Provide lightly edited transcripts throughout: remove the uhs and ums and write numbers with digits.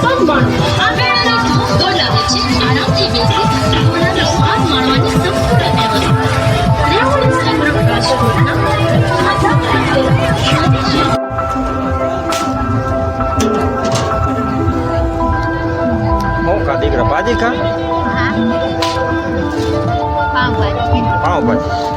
પણ આ મેળાનો ધૂમ બોલાવે છે આરામથી બેસી ઘોડાનો સ્વાદ માણવાની સંપૂર્ણ વ્યવસ્થા રેવડી સંગ્રહ રાજકોટના કા દીકરા ભાજી ખા પાવભાજી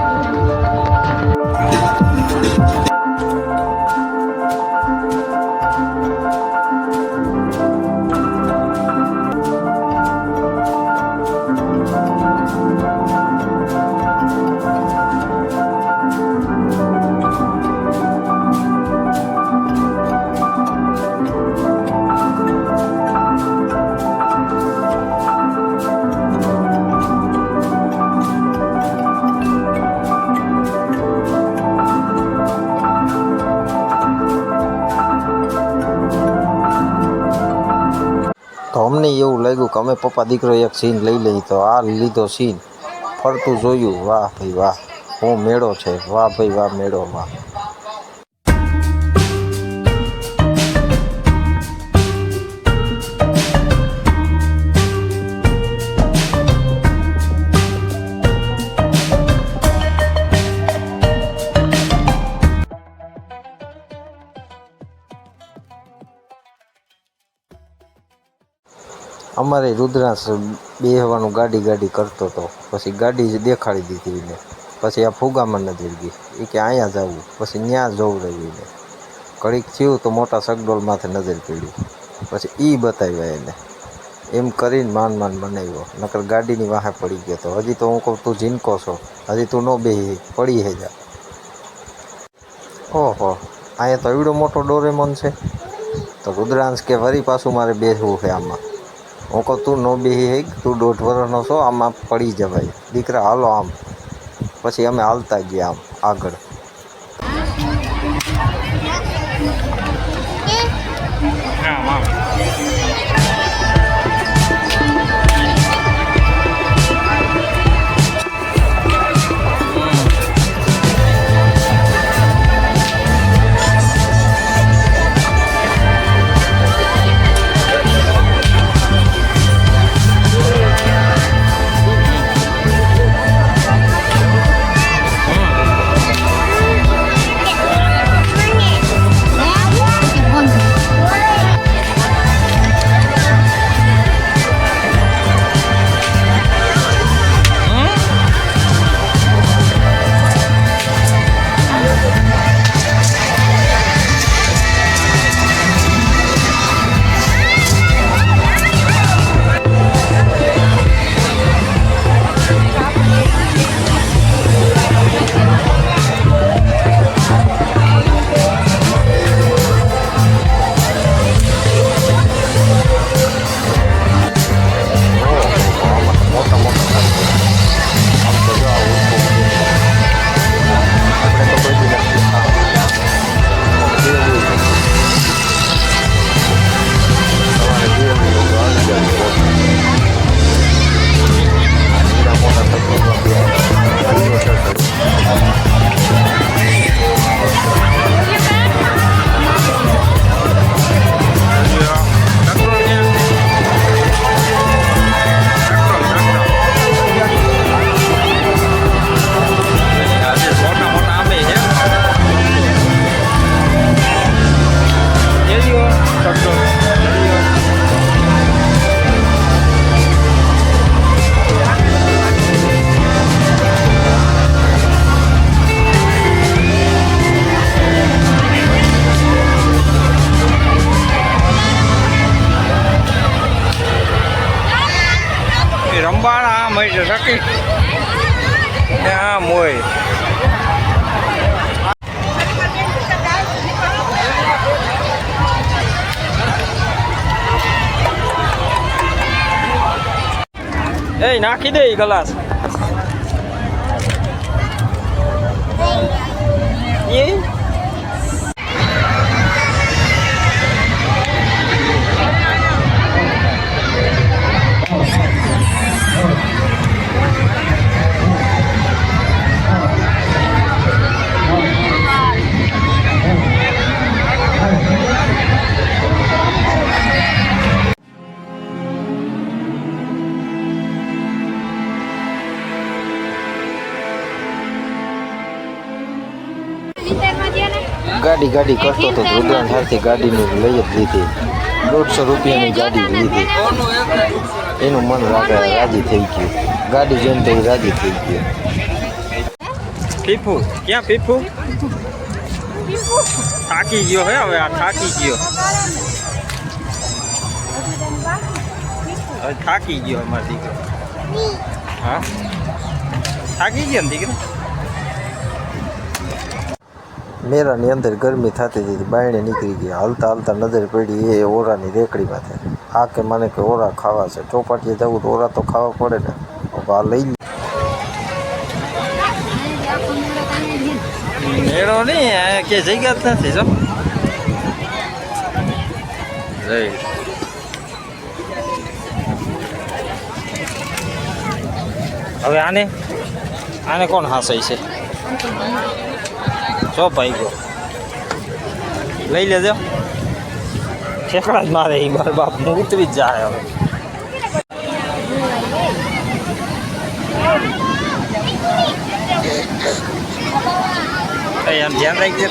તો અમને એવું લાગ્યું કે અમે પપ્પા દીકરો એક સીન લઈ લઈ તો આ લીધો સીન ફરતું જોયું વાહ ભાઈ વાહ હું મેળો છે વાહ ભાઈ વાહ મેળો વાહ અમારે રુદ્રાંશ બેહવાનું ગાડી કરતો હતો પછી ગાડી જ દેખાડી દીધી એને પછી આ ફુગામાં નજર ગઈ એ કે અહીંયા જવું પછી ત્યાં જવું રહ્યું એને ઘડીક થયું તો મોટા સગડોળ માથે નજર પડી પછી એ બતાવ્યા એને એમ કરીને માંડ બનાવ્યો નકર ગાડીની વાહે પડી ગયો તો હજી તો હું કહું તું ઝીનકો છો હજી તું ન બેહી પડી હે જા ઓહો અહીંયા તો એવડો મોટો ડોરેમોન છે તો રુદ્રાંશ કે વરી પાછું મારે બેસવું છે આમાં હું કહું તું ન બેહી હે તું 1.5 વર્ષનો છો આમાં પડી જવાય દીકરા હાલો આમ પછી અમે હાલતા ગયા આમ આગળ રંબાણા મય રકી ત્યાં મોય એ નાખી દે ગ્લાસ એ ગાડી ગાડી કરતો તો રુદ્રાન હારથી ગાડીની લઈ જ લીધી 150 રૂપિયાની ગાડી લીધી એનું મન રાજી થઈ ગયું ગાડી જોઈને તો એ રાજી થઈ ગયું પીપુ ક્યાં પીપુ થાકી ગયો હે હવે આ થાકી ગયો હવે થાકી ગયો અમારો દીકરો હા થાકી ગયો ને દીકરો મેરાની અંદર ગરમી થતી હતી બાયણે નીકળી ગયા હાલતા હાલતા નજર પડી એ ઓરાની રેકડી માથે આ કે મને કે ઓરા ખાવા છે ચોપાટીએ જવું તો ઓરા તો ખાવા પડે ને આ લઈ મેળો નહીં કે જગ્યા જ નથી જો હવે આને કોણ હાંસાય છે સો ભાઈ ગયો લઈ લેજો ઠેકડા જ મારે એ મારા બાપ હું ઉતરી જ જાય હવે આમ ધ્યાન રાખજો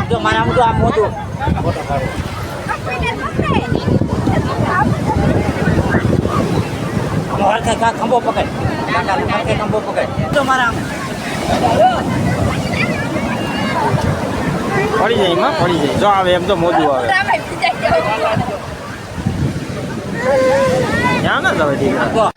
જો મારા આમ તો આમ મોટું ખંભો પકડ ખંભો પકડ જો મારા પડી જાય એમાં પડી જાય જો આવે એમ તો મોજું આવે ક્યાં ના જવાય દીકરા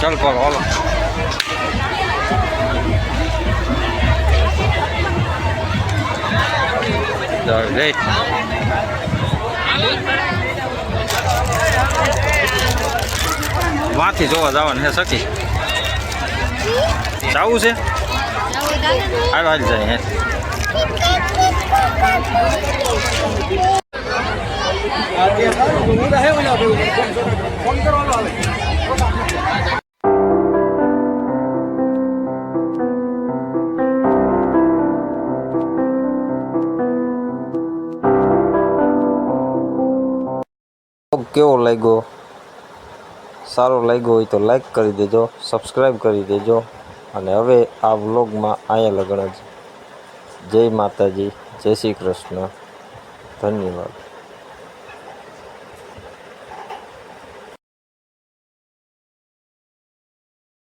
चल पर हालो વાંથી જોવા જવાનું હે સકી જવું છે હાલ જાય હે કેવો લાગ્યો સારો લાગ્યો હોય તો લાઈક કરી દેજો સબસ્ક્રાઈબ કરી દેજો અને હવે આ વ્લોગમાં અહીંયા લગણ જ જય માતાજી જય શ્રી કૃષ્ણ ધન્યવાદ